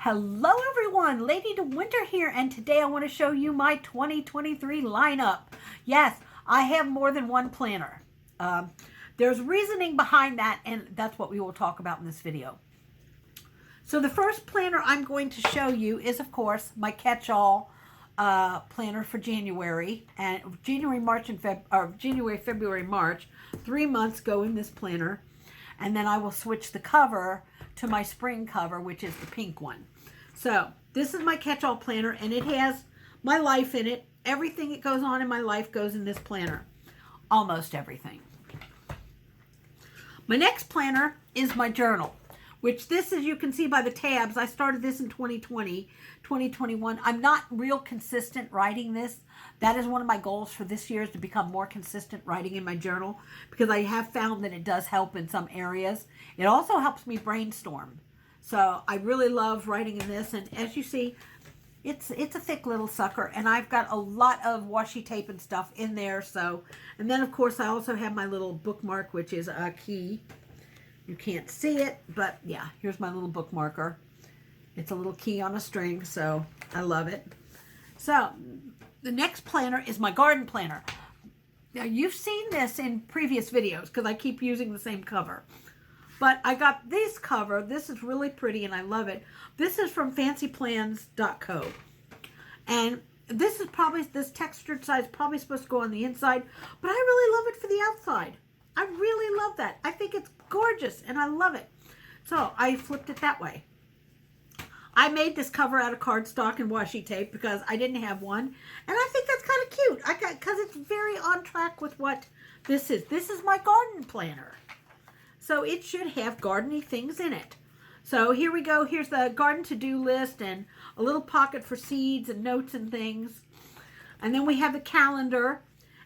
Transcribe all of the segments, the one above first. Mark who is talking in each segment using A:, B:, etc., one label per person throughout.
A: Hello everyone, Lady de Winter here, and today I want to show you my 2023 lineup. Yes, I have more than one planner. There's reasoning behind that, and that's what we will talk about in this video. So the first planner I'm going to show you is, of course, my catch-all planner for January. And January, February, March. 3 months go in this planner. And then I will switch the cover to my spring cover, which is the pink one. So this is my catch-all planner, and it has my life in it. Everything that goes on in my life goes in this planner. Almost everything. My next planner is my journal, which this, as you can see by the tabs, I started this in 2020, 2021. I'm not real consistent writing this. That is one of my goals for this year, is to become more consistent writing in my journal, because I have found that it does help in some areas. It also helps me brainstorm. So I really love writing in this, and as you see, it's a thick little sucker, and I've got a lot of washi tape and stuff in there. So, and then of course I also have my little bookmark, which is a key. You can't see it, but yeah, here's my little bookmarker. It's a little key on a string, so I love it. So the next planner is my garden planner. Now you've seen this in previous videos because I keep using the same cover. But I got this cover. This is really pretty and I love it. This is from fancyplans.co. And this textured side is probably supposed to go on the inside, but I really love it for the outside. I really love that. I think it's gorgeous and I love it. So I flipped it that way. I made this cover out of cardstock and washi tape because I didn't have one. And I think that's kind of cute because it's very on track with what this is. This is my garden planner. So it should have gardening things in it. So here we go. Here's the garden to-do list and a little pocket for seeds and notes and things. And then we have the calendar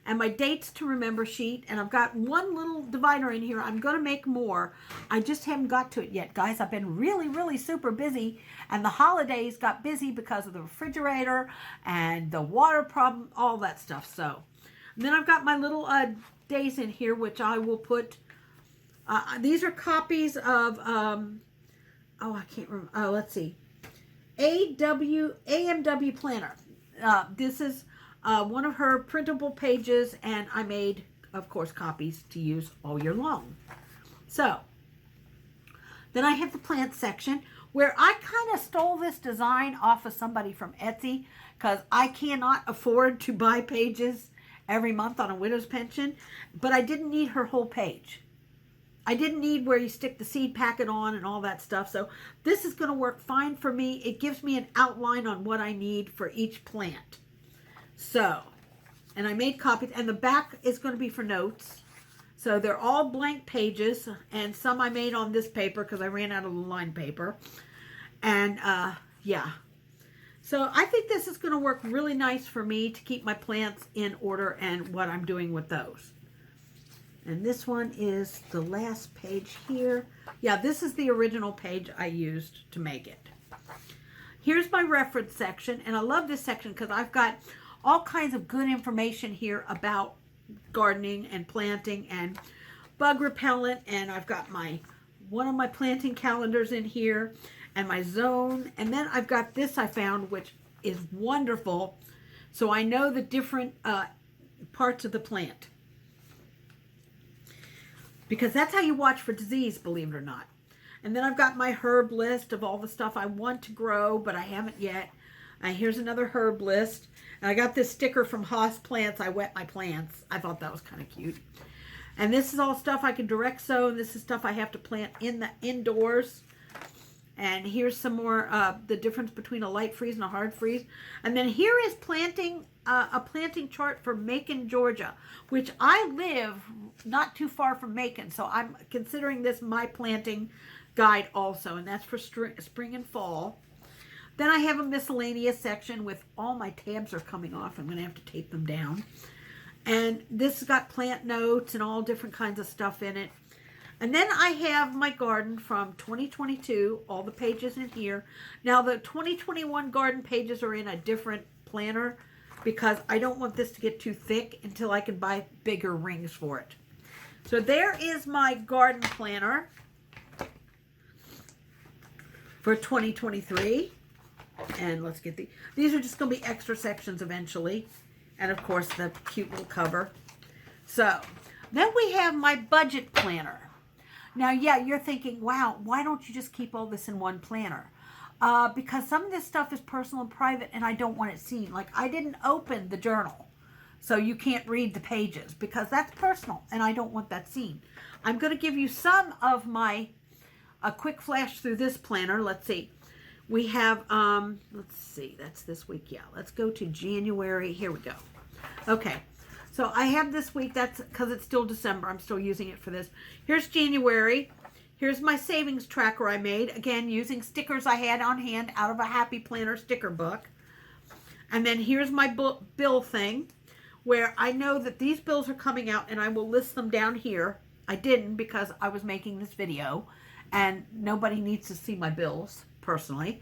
A: and my dates to remember sheet. And I've got one little divider in here. I'm going to make more. I just haven't got to it yet, guys. I've been really super busy. And the holidays got busy because of the refrigerator and the water problem, all that stuff. So, and then I've got my little days in here, which I will put. These are copies of, I can't remember. Let's see. AMW Planner. This is one of her printable pages, and I made, of course, copies to use all year long. So, then I have the plant section, where I kind of stole this design off of somebody from Etsy, because I cannot afford to buy pages every month on a widow's pension, but I didn't need her whole page. I didn't need where you stick the seed packet on and all that stuff. So this is going to work fine for me. It gives me an outline on what I need for each plant. So, and I made copies, and the back is going to be for notes. So they're all blank pages, and some I made on this paper because I ran out of the lined paper. And yeah. So I think this is going to work really nice for me to keep my plants in order and what I'm doing with those. And this one is the last page here. Yeah, this is the original page I used to make it. Here's my reference section, and I love this section because I've got all kinds of good information here about gardening and planting and bug repellent, and I've got one of my planting calendars in here and my zone, and then I've got this I found, which is wonderful, so I know the different parts of the plant. Because that's how you watch for disease, believe it or not. And then I've got my herb list of all the stuff I want to grow, but I haven't yet. Here's another herb list. And I got this sticker from Haas Plants, I wet my plants. I thought that was kind of cute. And this is all stuff I can direct sow, and this is stuff I have to plant in the indoors. And here's some more, the difference between a light freeze and a hard freeze. And then here is planting, a planting chart for Macon, Georgia, which I live not too far from Macon. So I'm considering this my planting guide also. And that's for spring and fall. Then I have a miscellaneous section with all my tabs are coming off. I'm going to have to tape them down. And this has got plant notes and all different kinds of stuff in it. And then I have my garden from 2022, all the pages in here. Now the 2021 garden pages are in a different planner because I don't want this to get too thick until I can buy bigger rings for it. So there is my garden planner. for 2023. And let's get these are just going to be extra sections eventually. And of course the cute little cover. So then we have my budget planner. Now, yeah, you're thinking, wow, why don't you just keep all this in one planner? Because some of this stuff is personal and private and I don't want it seen. Like, I didn't open the journal, so you can't read the pages because that's personal and I don't want that seen. I'm going to give you some of a quick flash through this planner. Let's see. We have, let's see, that's this week. Yeah, let's go to January. Here we go. Okay, so I have this week. That's because it's still December. I'm still using it for this. Here's January. Here's my savings tracker I made. Again, using stickers I had on hand out of a Happy Planner sticker book. And then here's my bill thing where I know that these bills are coming out and I will list them down here. I didn't because I was making this video and nobody needs to see my bills personally.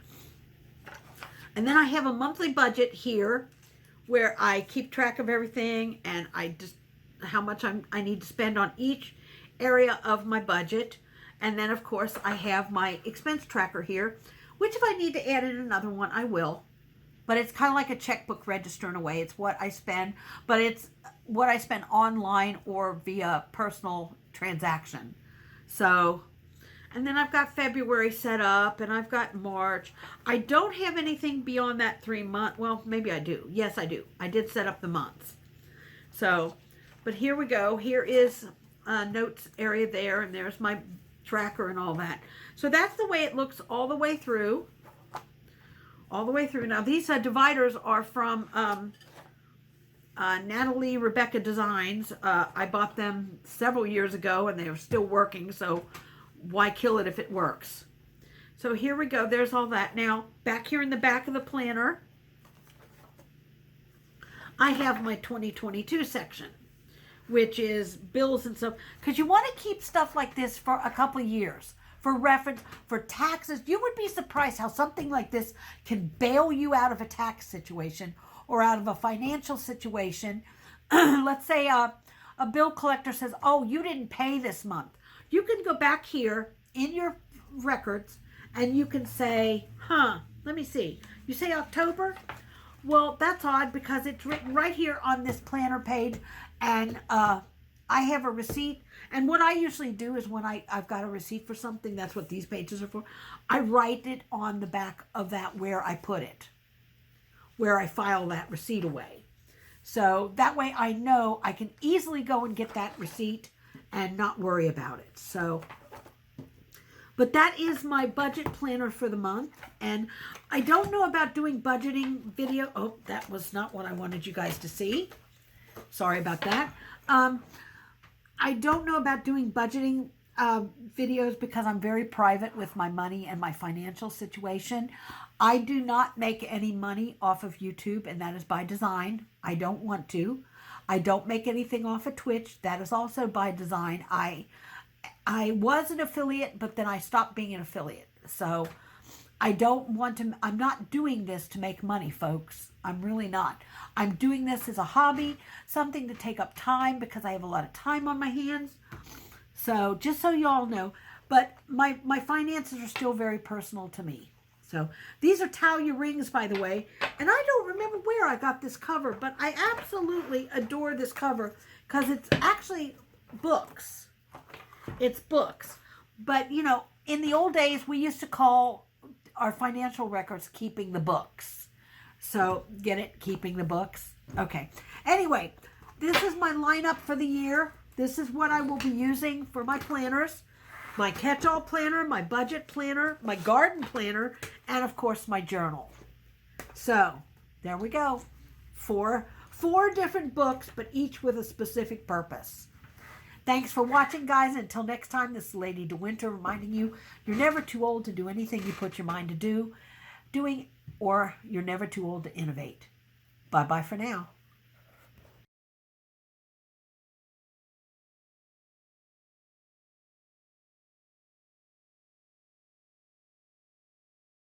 A: And then I have a monthly budget here where I keep track of everything and I just how much I need to spend on each area of my budget. And then of course I have my expense tracker here, which if I need to add in another one, I will. But it's kind of like a checkbook register in a way. It's what I spend, but it's what I spend online or via personal transaction. So, and then I've got February set up and I've got March. I don't have anything beyond that 3 month. Well, maybe I do. Yes, I do. I did set up the months. So, but here we go. Here is a notes area there and there's my tracker and all that. So that's the way it looks all the way through. All the way through. Now these dividers are from Natalie Rebecca Designs. I bought them several years ago and they are still working, so why kill it if it works? So here we go. There's all that. Now back here in the back of the planner I have my 2022 section, which is bills and stuff, because you want to keep stuff like this for a couple of years for reference, for taxes. You would be surprised how something like this can bail you out of a tax situation or out of a financial situation. Let's say a bill collector says, oh, you didn't pay this month. You can go back here in your records and you can say, let me see. You say October? Well, that's odd because it's written right here on this planner page, and I have a receipt. And what I usually do is when I've got a receipt for something, that's what these pages are for, I write it on the back of that where I put it, where I file that receipt away. So that way I know I can easily go and get that receipt and not worry about it. So, but that is my budget planner for the month. And I don't know about doing budgeting video. Oh, that was not what I wanted you guys to see. Sorry about that. I don't know about doing budgeting videos because I'm very private with my money and my financial situation. I do not make any money off of YouTube, and that is by design. I don't want to. I don't make anything off of Twitch. That is also by design. I was an affiliate, but then I stopped being an affiliate. So I don't want to, I'm not doing this to make money, folks. I'm really not. I'm doing this as a hobby, something to take up time because I have a lot of time on my hands. So just so you all know, but my finances are still very personal to me. So these are Talia rings, by the way. And I don't remember where I got this cover, but I absolutely adore this cover because it's actually books. It's books. But, you know, in the old days, we used to call our financial records keeping the books. So, get it? Keeping the books. Okay. Anyway, this is my lineup for the year. This is what I will be using for my planners. My catch-all planner, my budget planner, my garden planner, and of course my journal. So, there we go. Four different books, but each with a specific purpose. Thanks for watching, guys. Until next time, this is Lady DeWinter reminding you, you're never too old to do anything you put your mind to doing, or you're never too old to innovate. Bye-bye for now.